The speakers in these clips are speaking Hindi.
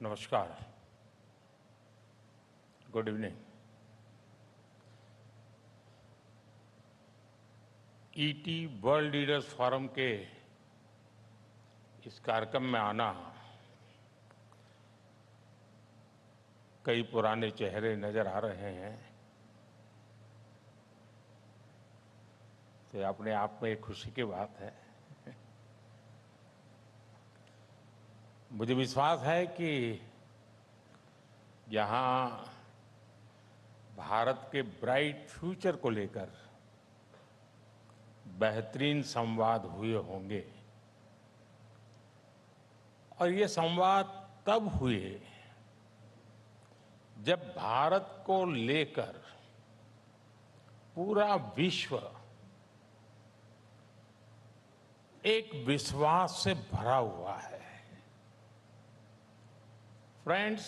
नमस्कार, good evening. ET world leaders forum के इस कार्यक्रम में आना, कई पुराने चेहरे नजर आ रहे हैं, तो अपने आप में एक खुशी की बात है। मुझे विश्वास है कि यहाँ भारत के ब्राइट फ्यूचर को लेकर बेहतरीन संवाद हुए होंगे और ये संवाद तब हुए जब भारत को लेकर पूरा विश्व एक विश्वास से भरा हुआ है। फ्रेंड्स,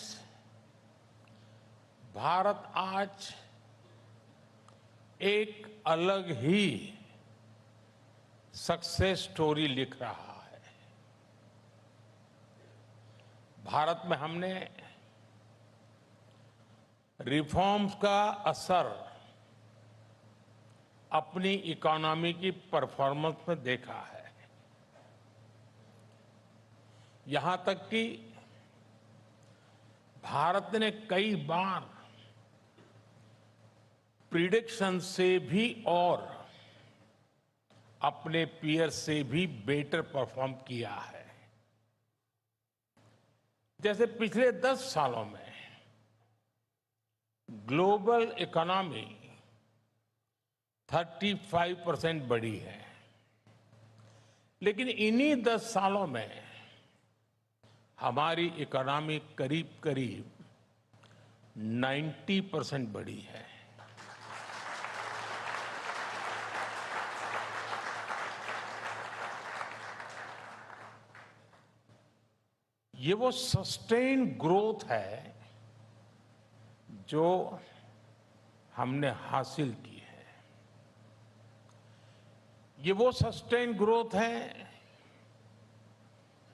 भारत आज एक अलग ही सक्सेस स्टोरी लिख रहा है। भारत में हमने रिफॉर्म्स का असर अपनी इकोनॉमी की परफॉर्मेंस में देखा है। यहां तक कि भारत ने कई बार प्रिडिक्शन से भी और अपने पीयर से भी बेटर परफॉर्म किया है। जैसे पिछले 10 सालों में ग्लोबल इकोनॉमी 35% बढ़ी है, लेकिन इन्हीं 10 सालों में हमारी इकोनॉमी करीब करीब 90% बढ़ी है। ये वो सस्टेन ग्रोथ है जो हमने हासिल की है। ये वो सस्टेन ग्रोथ है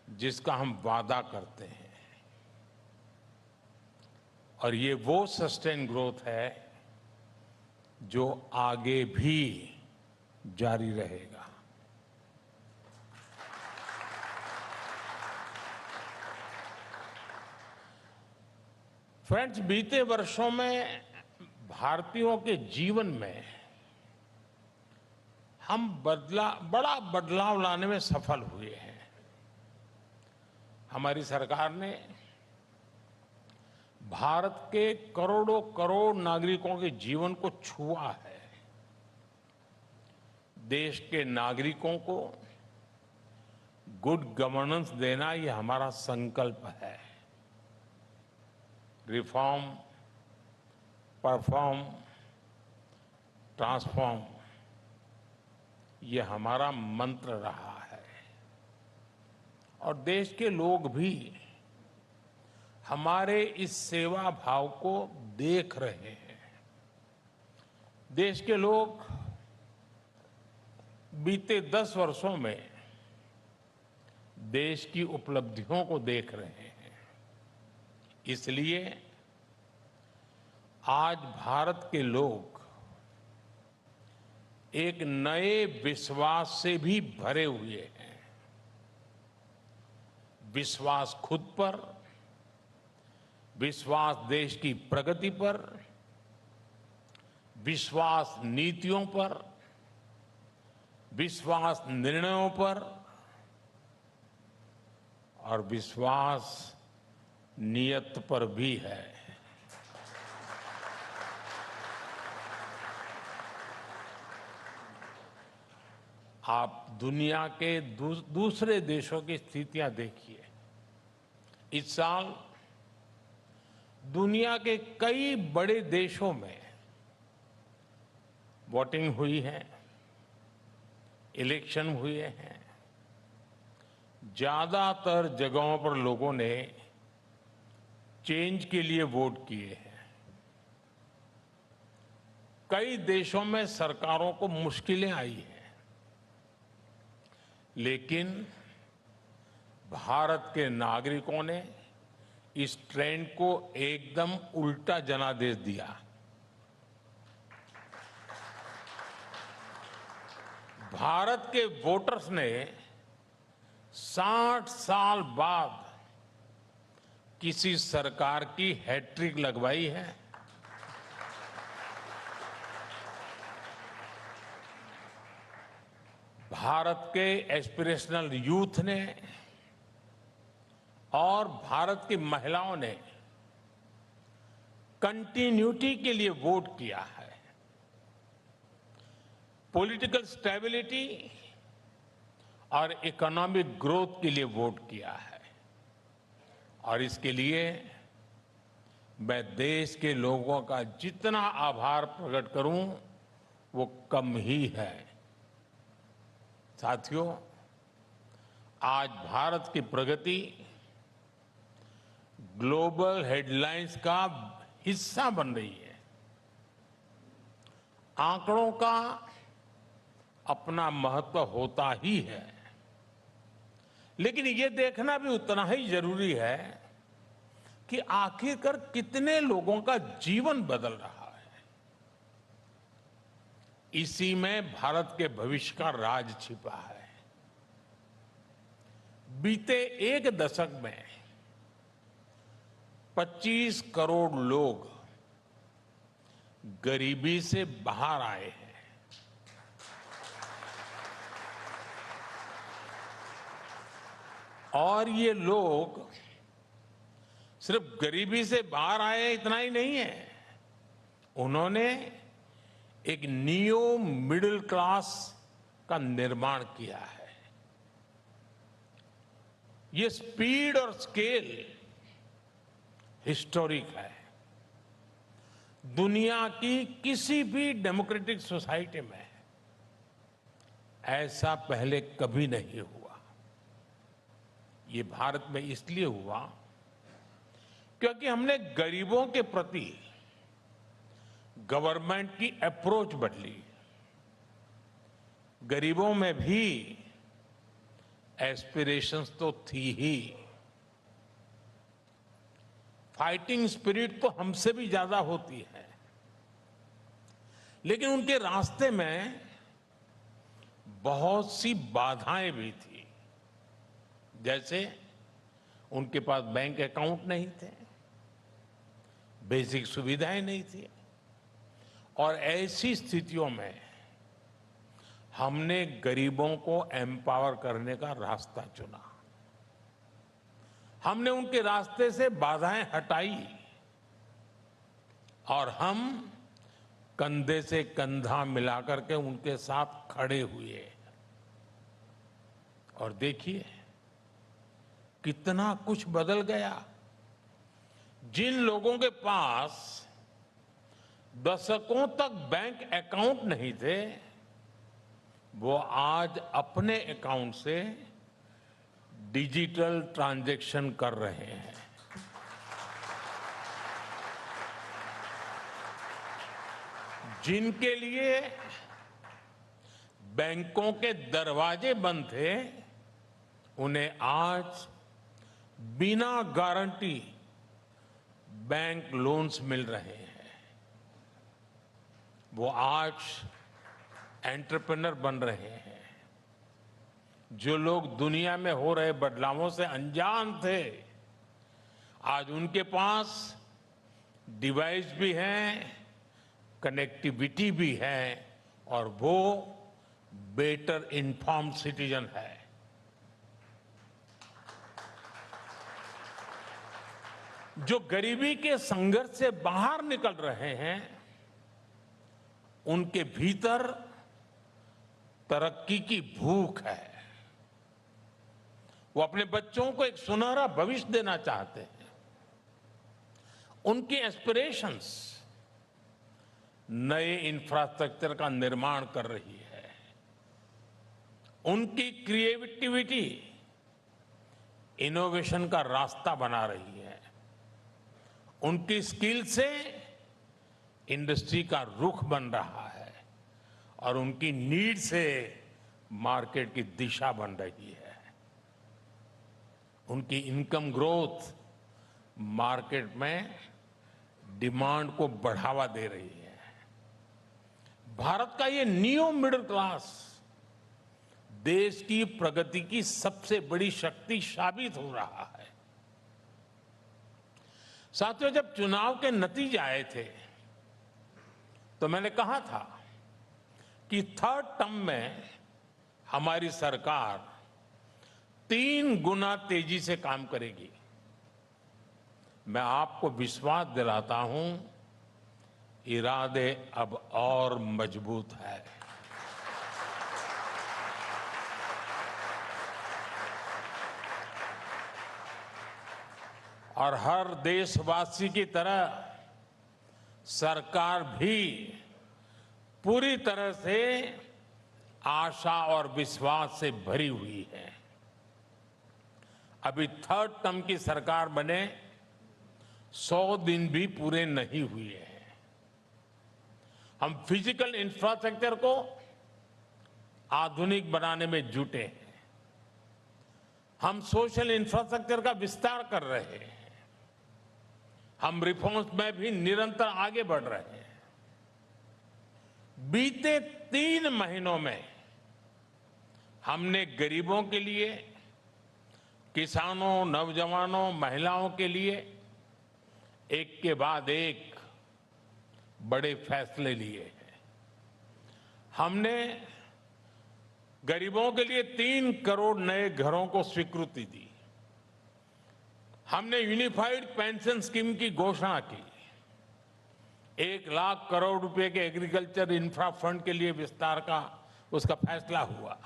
जिसका हम वादा करते हैं, और ये वो सस्टेन ग्रोथ है जो आगे भी जारी रहेगा। फ्रेंड्स, बीते वर्षों में भारतीयों के जीवन में हम बड़ा बदलाव लाने में सफल हुए हैं। हमारी सरकार ने भारत के करोड़ों करोड़ नागरिकों के जीवन को छुआ है। देश के नागरिकों को गुड गवर्नेंस देना, ये हमारा संकल्प है। रिफॉर्म, परफॉर्म, ट्रांसफॉर्म, ये हमारा मंत्र रहा है और देश के लोग भी हमारे इस सेवा भाव को देख रहे हैं। देश के लोग बीते 10 वर्षों में देश की उपलब्धियों को देख रहे हैं। इसलिए आज भारत के लोग एक नए विश्वास से भी भरे हुए हैं। विश्वास खुद पर, विश्वास देश की प्रगति पर, विश्वास नीतियों पर, विश्वास निर्णयों पर और विश्वास नियत पर भी है। आप दुनिया के दूसरे देशों की स्थितियां देखिए। इस साल दुनिया के कई बड़े देशों में वोटिंग हुई है, इलेक्शन हुए हैं। ज्यादातर जगहों पर लोगों ने चेंज के लिए वोट किए हैं। कई देशों में सरकारों को मुश्किलें आई हैं, लेकिन भारत के नागरिकों ने इस ट्रेंड को एकदम उल्टा जनादेश दिया। भारत के वोटर्स ने 60 साल बाद किसी सरकार की हैट्रिक लगवाई है। भारत के एस्पिरेशनल यूथ ने और भारत की महिलाओं ने कंटिन्यूटी के लिए वोट किया है। पॉलिटिकल स्टेबिलिटी और इकोनॉमिक ग्रोथ के लिए वोट किया है और इसके लिए मैं देश के लोगों का जितना आभार प्रकट करूं वो कम ही है। साथियों, आज भारत की प्रगति ग्लोबल हेडलाइंस का हिस्सा बन रही है। आंकड़ों का अपना महत्व होता ही है, लेकिन ये देखना भी उतना ही जरूरी है कि आखिरकार कितने लोगों का जीवन बदल रहा है। इसी में भारत के भविष्य का राज छिपा है। बीते एक दशक में 25 करोड़ लोग गरीबी से बाहर आए हैं। और ये लोग सिर्फ गरीबी से बाहर आए इतना ही नहीं है, उन्होंने एक नियो मिडिल क्लास का निर्माण किया है। ये स्पीड और स्केल हिस्टोरिक है। दुनिया की किसी भी डेमोक्रेटिक सोसाइटी में ऐसा पहले कभी नहीं हुआ। ये भारत में इसलिए हुआ क्योंकि हमने गरीबों के प्रति गवर्नमेंट की अप्रोच बदली। गरीबों में भी एस्पिरेशंस तो थी ही, फाइटिंग स्पिरिट तो हमसे भी ज्यादा होती है, लेकिन उनके रास्ते में बहुत सी बाधाएं भी थी। जैसे उनके पास बैंक अकाउंट नहीं थे, बेसिक सुविधाएं नहीं थी, और ऐसी स्थितियों में हमने गरीबों को एम्पावर करने का रास्ता चुना। हमने उनके रास्ते से बाधाएं हटाई और हम कंधे से कंधा मिलाकर के उनके साथ खड़े हुए। और देखिए कितना कुछ बदल गया। जिन लोगों के पास दशकों तक बैंक अकाउंट नहीं थे, वो आज अपने अकाउंट से डिजिटल ट्रांजैक्शन कर रहे हैं। जिनके लिए बैंकों के दरवाजे बंद थे, उन्हें आज बिना गारंटी बैंक लोन्स मिल रहे हैं। वो आज एंटरप्रेन्योर बन रहे हैं। जो लोग दुनिया में हो रहे बदलावों से अनजान थे, आज उनके पास डिवाइस भी हैं, कनेक्टिविटी भी है और वो बेटर इन्फॉर्म्ड सिटीजन है। जो गरीबी के संघर्ष से बाहर निकल रहे हैं, उनके भीतर तरक्की की भूख है। वो अपने बच्चों को एक सुनहरा भविष्य देना चाहते हैं। उनकी एस्पिरेशंस नए इंफ्रास्ट्रक्चर का निर्माण कर रही है। उनकी क्रिएटिविटी इनोवेशन का रास्ता बना रही है। उनकी स्किल से इंडस्ट्री का रुख बन रहा है और उनकी नीड से मार्केट की दिशा बन रही है। उनकी इनकम ग्रोथ मार्केट में डिमांड को बढ़ावा दे रही है। भारत का ये न्यू मिडिल क्लास देश की प्रगति की सबसे बड़ी शक्ति साबित हो रहा है। साथियों, जब चुनाव के नतीजे आए थे तो मैंने कहा था कि थर्ड टर्म में हमारी सरकार 3 गुना तेजी से काम करेगी। मैं आपको विश्वास दिलाता हूं, इरादे अब और मजबूत है। और हर देशवासी की तरह सरकार भी पूरी तरह से आशा और विश्वास से भरी हुई है। अभी थर्ड टर्म की सरकार बने 100 दिन भी पूरे नहीं हुए हैं। हम फिजिकल इंफ्रास्ट्रक्चर को आधुनिक बनाने में जुटे हैं। हम सोशल इंफ्रास्ट्रक्चर का विस्तार कर रहे हैं। हम रिफॉर्म्स में भी निरंतर आगे बढ़ रहे हैं। बीते 3 महीनों में हमने गरीबों के लिए, किसानों, नौजवानों, महिलाओं के लिए एक के बाद एक बड़े फैसले लिए हैं। हमने गरीबों के लिए 3 करोड़ नए घरों को स्वीकृति दी। हमने यूनिफाइड पेंशन स्कीम की घोषणा की। 1 लाख करोड़ रुपए के एग्रीकल्चर इंफ्रा फंड के लिए विस्तार का उसका फैसला हुआ।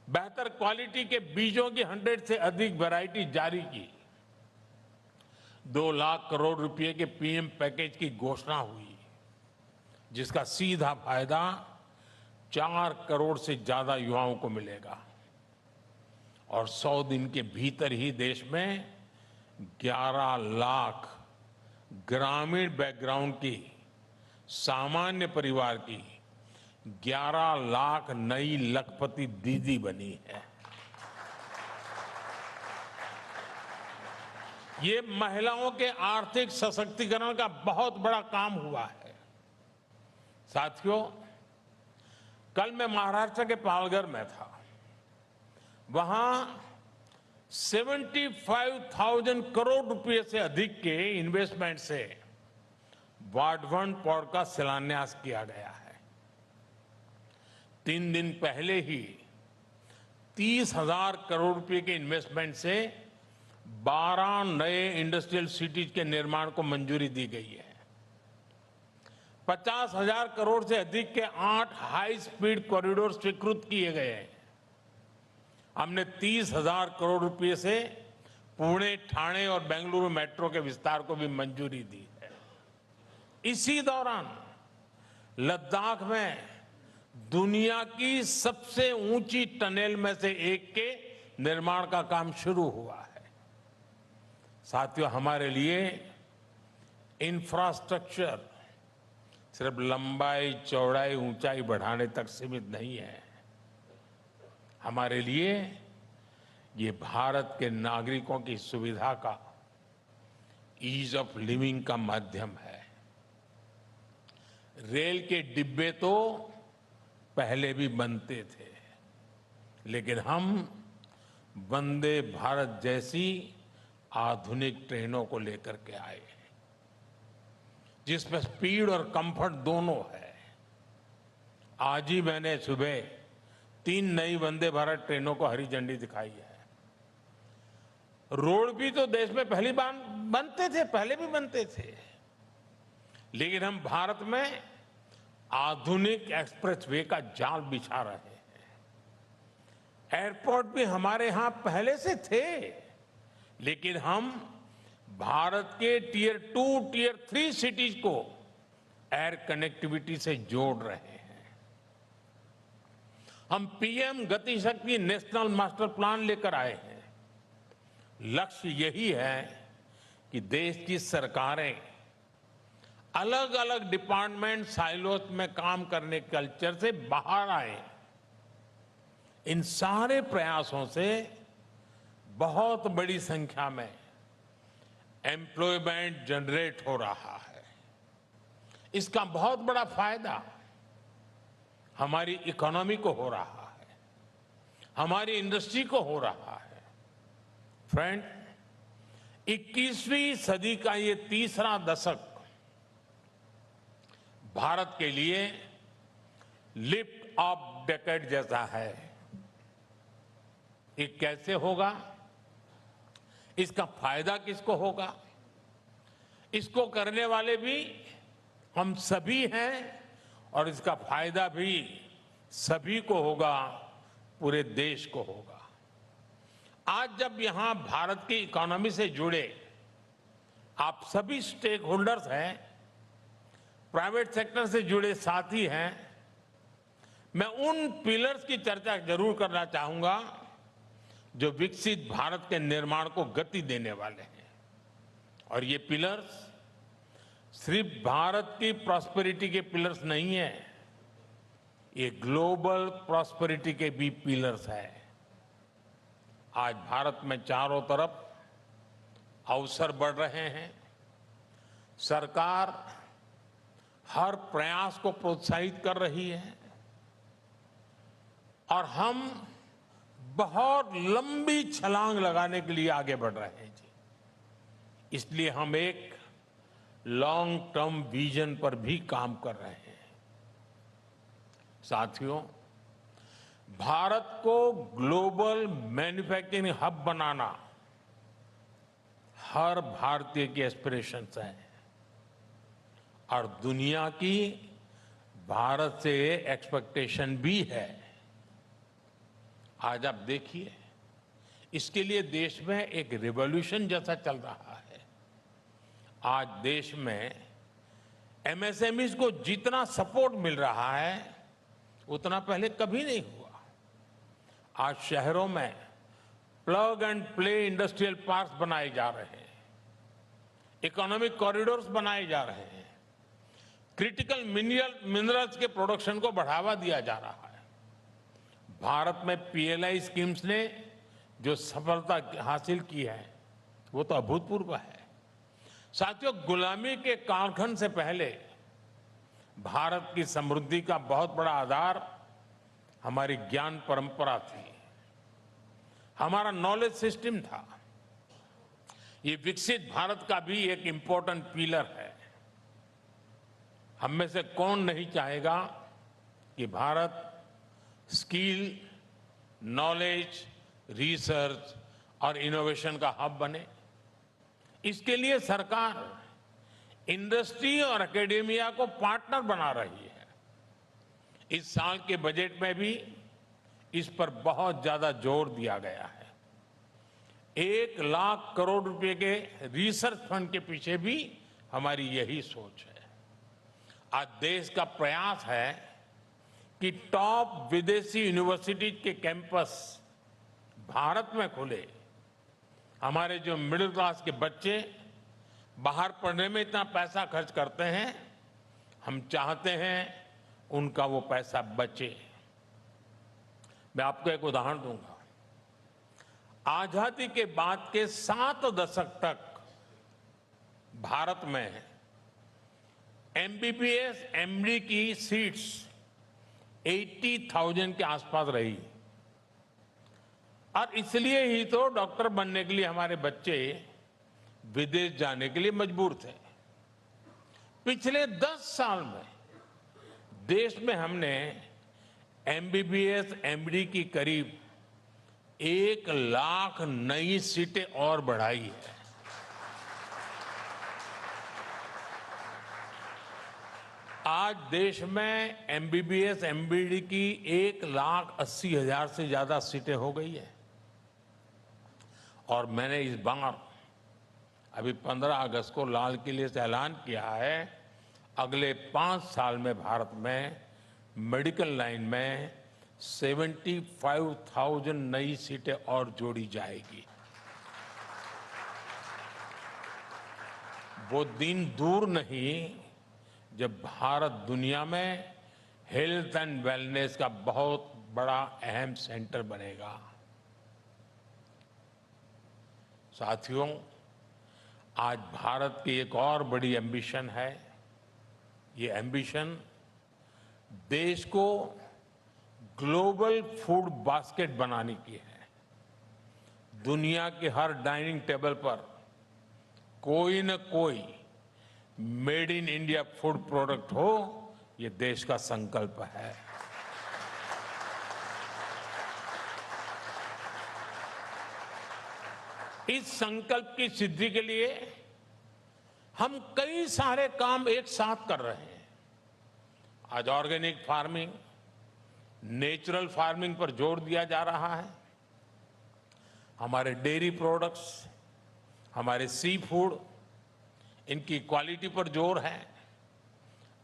बेहतर क्वालिटी के बीजों की 100 से अधिक वैरायटी जारी की। 2 लाख करोड़ रुपए के पीएम पैकेज की घोषणा हुई, जिसका सीधा फायदा 4 करोड़ से ज्यादा युवाओं को मिलेगा। और 100 दिन के भीतर ही देश में 11 लाख ग्रामीण बैकग्राउंड की सामान्य परिवार की 11 लाख नई लखपति दीदी बनी है। ये महिलाओं के आर्थिक सशक्तिकरण का बहुत बड़ा काम हुआ है। साथियों, कल मैं महाराष्ट्र के पालघर में था। वहां 75,000 करोड़ रुपए से अधिक के इन्वेस्टमेंट से वाढवण पोर्ट का शिलान्यास किया गया है। 3 दिन पहले ही 30,000 करोड़ रुपए के इन्वेस्टमेंट से 12 नए इंडस्ट्रियल सिटीज के निर्माण को मंजूरी दी गई है। 50,000 करोड़ से अधिक के 8 हाई स्पीड कॉरिडोर स्वीकृत किए गए हैं। हमने 30,000 करोड़ रुपए से पुणे, ठाणे और बेंगलुरु मेट्रो के विस्तार को भी मंजूरी दी है। इसी दौरान लद्दाख में दुनिया की सबसे ऊंची टनल में से एक के निर्माण का काम शुरू हुआ है। साथियों, हमारे लिए इंफ्रास्ट्रक्चर सिर्फ लंबाई, चौड़ाई, ऊंचाई बढ़ाने तक सीमित नहीं है। हमारे लिए ये भारत के नागरिकों की सुविधा का, ईज ऑफ लिविंग का माध्यम है। रेल के डिब्बे तो पहले भी बनते थे, लेकिन हम वंदे भारत जैसी आधुनिक ट्रेनों को लेकर के आए, जिसमें स्पीड और कंफर्ट दोनों है। आज ही मैंने सुबह 3 नई वंदे भारत ट्रेनों को हरी झंडी दिखाई है। रोड भी तो देश में पहली बार बनते थे, पहले भी बनते थे, लेकिन हम भारत में आधुनिक एक्सप्रेसवे का जाल बिछा रहे हैं। एयरपोर्ट भी हमारे यहां पहले से थे, लेकिन हम भारत के टियर 2, टियर 3 सिटीज को एयर कनेक्टिविटी से जोड़ रहे हैं। हम पीएम गति शक्ति नेशनल मास्टर प्लान लेकर आए हैं। लक्ष्य यही है कि देश की सरकारें अलग अलग डिपार्टमेंट साइलोस में काम करने के कल्चर से बाहर आए। इन सारे प्रयासों से बहुत बड़ी संख्या में एम्प्लॉयमेंट जनरेट हो रहा है। इसका बहुत बड़ा फायदा हमारी इकोनॉमी को हो रहा है, हमारी इंडस्ट्री को हो रहा है। फ्रेंड, 21वीं सदी का ये तीसरा दशक भारत के लिए लिफ्ट ऑफ डेकेड जैसा है। ये कैसे होगा? इसका फायदा किसको होगा? इसको करने वाले भी हम सभी हैं और इसका फायदा भी सभी को होगा, पूरे देश को होगा। आज जब यहां भारत की इकोनॉमी से जुड़े आप सभी स्टेक होल्डर्स हैं, प्राइवेट सेक्टर से जुड़े साथी हैं, मैं उन पिलर्स की चर्चा जरूर करना चाहूंगा जो विकसित भारत के निर्माण को गति देने वाले हैं। और ये पिलर्स सिर्फ भारत की प्रॉस्पेरिटी के पिलर्स नहीं है, ये ग्लोबल प्रॉस्पेरिटी के भी पिलर्स है। आज भारत में चारों तरफ अवसर बढ़ रहे हैं। सरकार हर प्रयास को प्रोत्साहित कर रही है और हम बहुत लंबी छलांग लगाने के लिए आगे बढ़ रहे हैं जी। इसलिए हम एक लॉन्ग टर्म विजन पर भी काम कर रहे हैं। साथियों, भारत को ग्लोबल मैन्युफैक्चरिंग हब बनाना हर भारतीय की एस्पिरेशंस है और दुनिया की भारत से एक्सपेक्टेशन भी है। आज आप देखिए, इसके लिए देश में एक रिवॉल्यूशन जैसा चल रहा है। आज देश में एमएसएमईज को जितना सपोर्ट मिल रहा है उतना पहले कभी नहीं हुआ। आज शहरों में plug and play industrial parks बनाए जा रहे हैं, इकोनॉमिक कॉरिडोर्स बनाए जा रहे हैं, क्रिटिकल मिनरल्स के प्रोडक्शन को बढ़ावा दिया जा रहा है। भारत में पीएलआई स्कीम्स ने जो सफलता हासिल की है वो तो अभूतपूर्व है। साथियों, गुलामी के कालखंड से पहले भारत की समृद्धि का बहुत बड़ा आधार हमारी ज्ञान परंपरा थी, हमारा नॉलेज सिस्टम था। ये विकसित भारत का भी एक इंपॉर्टेंट पिलर है। हम में से कौन नहीं चाहेगा कि भारत स्किल, नॉलेज, रिसर्च और इनोवेशन का हब बने। इसके लिए सरकार इंडस्ट्री और एकेडेमिया को पार्टनर बना रही है। इस साल के बजट में भी इस पर बहुत ज्यादा जोर दिया गया है। 1 लाख करोड़ रुपए के रिसर्च फंड के पीछे भी हमारी यही सोच है। आज देश का प्रयास है कि टॉप विदेशी यूनिवर्सिटी के कैंपस भारत में खुले। हमारे जो मिडिल क्लास के बच्चे बाहर पढ़ने में इतना पैसा खर्च करते हैं, हम चाहते हैं उनका वो पैसा बचे। मैं आपको एक उदाहरण दूंगा। आजादी के बाद के 7 दशक तक भारत में एमबीबीएस, एमडी की सीट्स 80,000 के आसपास रही और इसलिए ही तो डॉक्टर बनने के लिए हमारे बच्चे विदेश जाने के लिए मजबूर थे। पिछले 10 साल में देश में हमने एमबीबीएस, एमडी की करीब 1 लाख नई सीटें और बढ़ाई है। आज देश में एमबीबीएस, एमडी की 1,80,000 से ज्यादा सीटें हो गई है। और मैंने इस बार अभी 15 अगस्त को लाल किले से ऐलान किया है, अगले 5 साल में भारत में मेडिकल लाइन में 75,000 नई सीटें और जोड़ी जाएगी। वो दिन दूर नहीं जब भारत दुनिया में हेल्थ एंड वेलनेस का बहुत बड़ा अहम सेंटर बनेगा। साथियों, आज भारत की एक और बड़ी एम्बिशन है। ये एम्बिशन देश को ग्लोबल फूड बास्केट बनाने की है। दुनिया के हर डाइनिंग टेबल पर कोई न कोई made in India food product हो, ये देश का संकल्प है। इस संकल्प की सिद्धि के लिए हम कई सारे काम एक साथ कर रहे हैं। आज ऑर्गेनिक फार्मिंग, नेचुरल फार्मिंग पर जोर दिया जा रहा है। हमारे डेयरी प्रोडक्ट्स, हमारे सी फूड, इनकी क्वालिटी पर जोर है।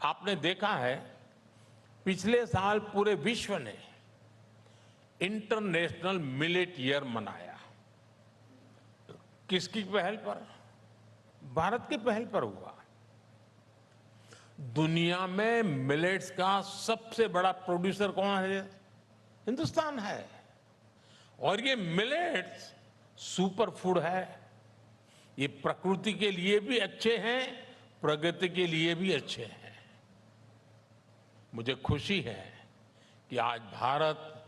आपने देखा है, पिछले साल पूरे विश्व ने इंटरनेशनल मिलेट ईयर मनाया। किसकी पहल पर? भारत की पहल पर हुआ। दुनिया में मिलेट्स का सबसे बड़ा प्रोड्यूसर कौन है? हिंदुस्तान है। और ये मिलेट्स सुपर फूड है। ये प्रकृति के लिए भी अच्छे हैं, प्रगति के लिए भी अच्छे हैं। मुझे खुशी है कि आज भारत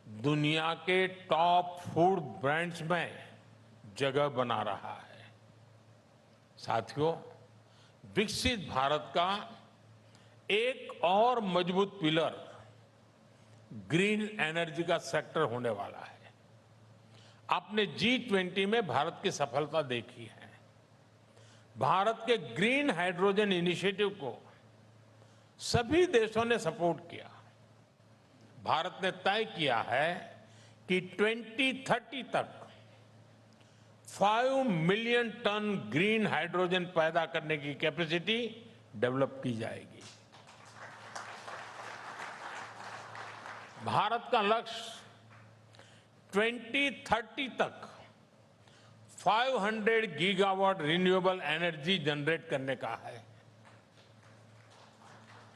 दुनिया के टॉप फूड ब्रांड्स में जगह बना रहा है। साथियों, विकसित भारत का एक और मजबूत पिलर ग्रीन एनर्जी का सेक्टर होने वाला है। आपने G20 में भारत की सफलता देखी है। भारत के ग्रीन हाइड्रोजन इनिशिएटिव को सभी देशों ने सपोर्ट किया। भारत ने तय किया है कि 2030 तक 5 मिलियन टन ग्रीन हाइड्रोजन पैदा करने की कैपेसिटी डेवलप की जाएगी। भारत का लक्ष्य 2030 तक 500 गीगावाट रिन्यूएबल एनर्जी जनरेट करने का है।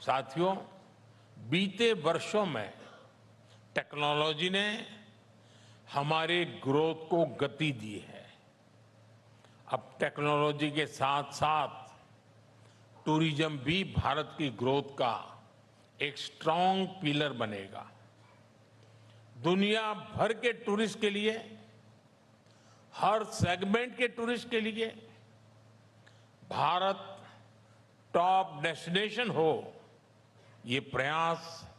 साथियों, बीते वर्षों में टेक्नोलॉजी ने हमारे ग्रोथ को गति दी है। अब टेक्नोलॉजी के साथ साथ टूरिज्म भी भारत की ग्रोथ का एक स्ट्रांग पिलर बनेगा। दुनिया भर के टूरिस्ट के लिए, हर सेगमेंट के टूरिस्ट के लिए भारत टॉप डेस्टिनेशन हो, ये प्रयास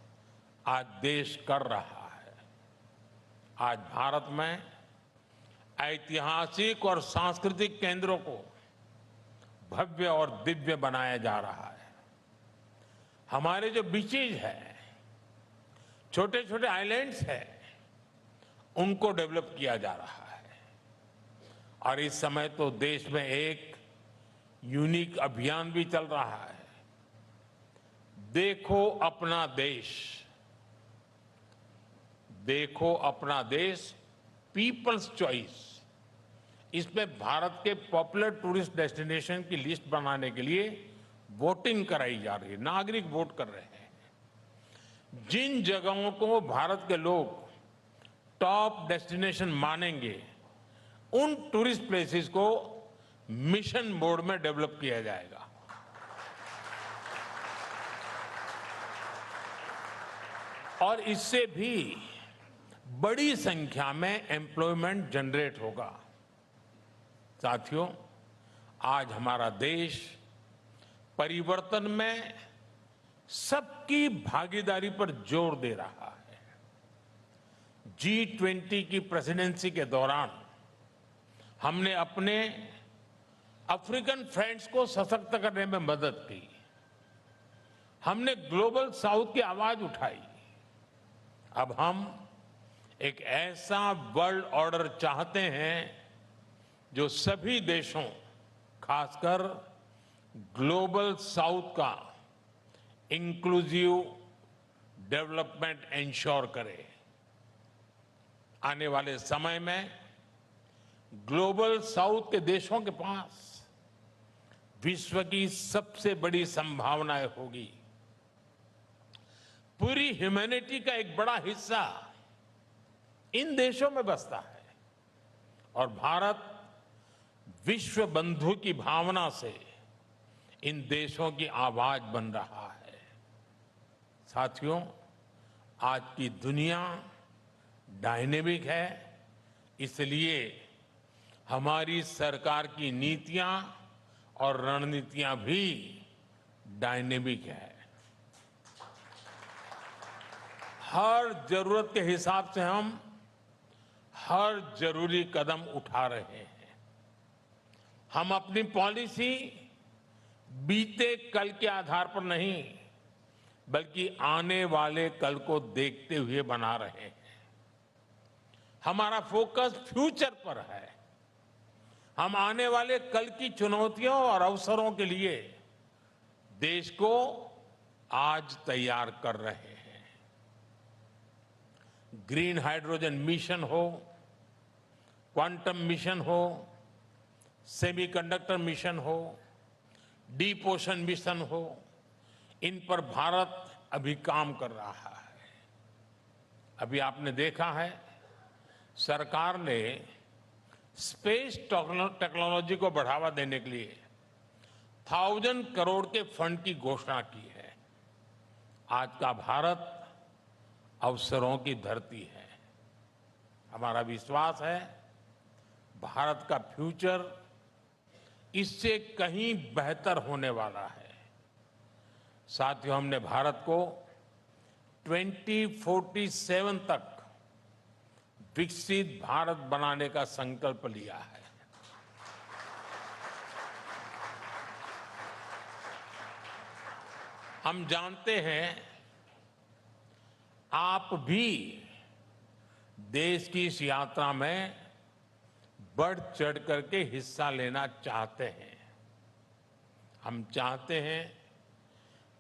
आज देश कर रहा है। आज भारत में ऐतिहासिक और सांस्कृतिक केंद्रों को भव्य और दिव्य बनाया जा रहा है। हमारे जो बीचेज हैं, छोटे छोटे आइलैंड्स हैं, उनको डेवलप किया जा रहा है। और इस समय तो देश में एक यूनिक अभियान भी चल रहा है, देखो अपना देश। देखो अपना देश, पीपल्स चॉइस। इसमें भारत के पॉपुलर टूरिस्ट डेस्टिनेशन की लिस्ट बनाने के लिए वोटिंग कराई जा रही है। नागरिक वोट कर रहे हैं। जिन जगहों को भारत के लोग टॉप डेस्टिनेशन मानेंगे, उन टूरिस्ट प्लेसेस को मिशन मोड में डेवलप किया जाएगा। और इससे भी बड़ी संख्या में एम्प्लॉयमेंट जनरेट होगा। साथियों, आज हमारा देश परिवर्तन में सबकी भागीदारी पर जोर दे रहा है। G20 की प्रेसिडेंसी के दौरान हमने अपने अफ्रीकन फ्रेंड्स को सशक्त करने में मदद की। हमने ग्लोबल साउथ की आवाज उठाई। अब हम एक ऐसा वर्ल्ड ऑर्डर चाहते हैं जो सभी देशों, खासकर ग्लोबल साउथ का इंक्लूसिव डेवलपमेंट इंश्योर करे। आने वाले समय में ग्लोबल साउथ के देशों के पास विश्व की सबसे बड़ी संभावनाएं होगी। पूरी ह्यूमैनिटी का एक बड़ा हिस्सा इन देशों में बसता है और भारत विश्व बंधु की भावना से इन देशों की आवाज बन रहा है। साथियों, आज की दुनिया डायनेमिक है, इसलिए हमारी सरकार की नीतियां और रणनीतियां भी डायनेमिक है। हर जरूरत के हिसाब से हम हर जरूरी कदम उठा रहे हैं। हम अपनी पॉलिसी बीते कल के आधार पर नहीं, बल्कि आने वाले कल को देखते हुए बना रहे हैं। हमारा फोकस फ्यूचर पर है। हम आने वाले कल की चुनौतियों और अवसरों के लिए देश को आज तैयार कर रहे हैं। ग्रीन हाइड्रोजन मिशन हो, क्वांटम मिशन हो, सेमीकंडक्टर मिशन हो, डीप ओशन मिशन हो, इन पर भारत अभी काम कर रहा है। अभी आपने देखा है, सरकार ने स्पेस टेक्नोलॉजी को बढ़ावा देने के लिए 1000 करोड़ के फंड की घोषणा की है। आज का भारत अवसरों की धरती है। हमारा विश्वास है, भारत का फ्यूचर इससे कहीं बेहतर होने वाला है। साथियों, हमने भारत को 2047 तक विकसित भारत बनाने का संकल्प लिया है। हम जानते हैं, आप भी देश की इस यात्रा में बढ़ चढ़ करके हिस्सा लेना चाहते हैं। हम चाहते हैं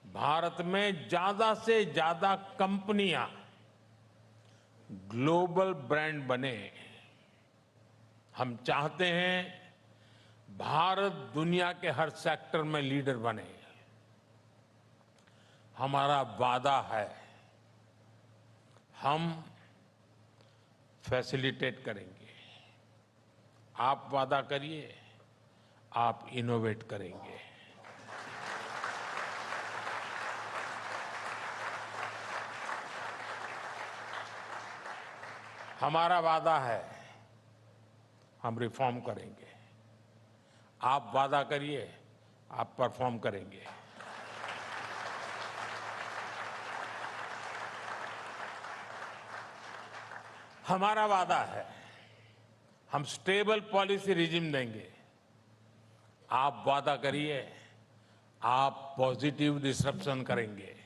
भारत में ज्यादा से ज्यादा कंपनियां ग्लोबल ब्रांड बने। हम चाहते हैं भारत दुनिया के हर सेक्टर में लीडर बने। हमारा वादा है, हम फैसिलिटेट करेंगे। आप वादा करिए, आप इनोवेट करेंगे। हमारा वादा है, हम रिफॉर्म करेंगे। आप वादा करिए, आप परफॉर्म करेंगे। हमारा वादा है, हम स्टेबल पॉलिसी रिजिम देंगे। आप वादा करिए, आप पॉजिटिव डिसरप्शन करेंगे।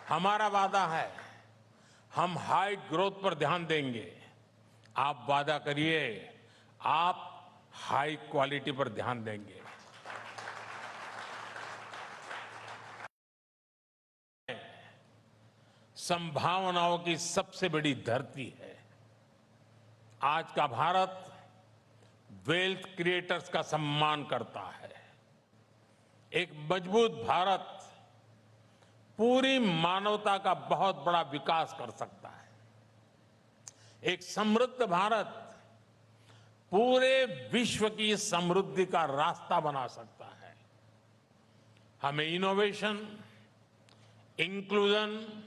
हमारा वादा है, हम हाई ग्रोथ पर ध्यान देंगे। आप वादा करिए, आप हाई क्वालिटी पर ध्यान देंगे। संभावनाओं की सबसे बड़ी धरती है। आज का भारत वेल्थ क्रिएटर्स का सम्मान करता है। एक मजबूत भारत पूरी मानवता का बहुत बड़ा विकास कर सकता है। एक समृद्ध भारत पूरे विश्व की समृद्धि का रास्ता बना सकता है। हमें इनोवेशन, इंक्लूजन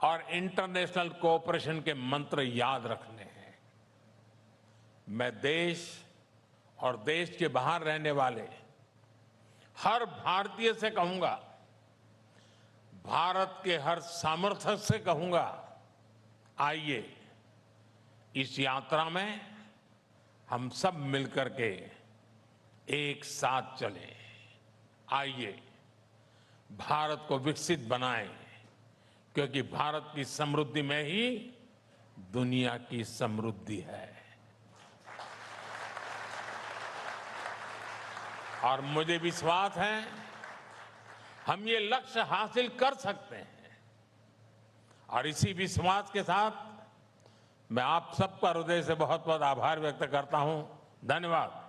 और इंटरनेशनल कोऑपरेशन के मंत्र याद रखने हैं। मैं देश और देश के बाहर रहने वाले हर भारतीय से कहूंगा, भारत के हर सामर्थ्य से कहूंगा, आइए इस यात्रा में हम सब मिलकर के एक साथ चलें। आइए भारत को विकसित बनाएं, क्योंकि भारत की समृद्धि में ही दुनिया की समृद्धि है। और मुझे विश्वास है, हम ये लक्ष्य हासिल कर सकते हैं। और इसी विश्वास के साथ मैं आप सबका हृदय से बहुत बहुत आभार व्यक्त करता हूं। धन्यवाद।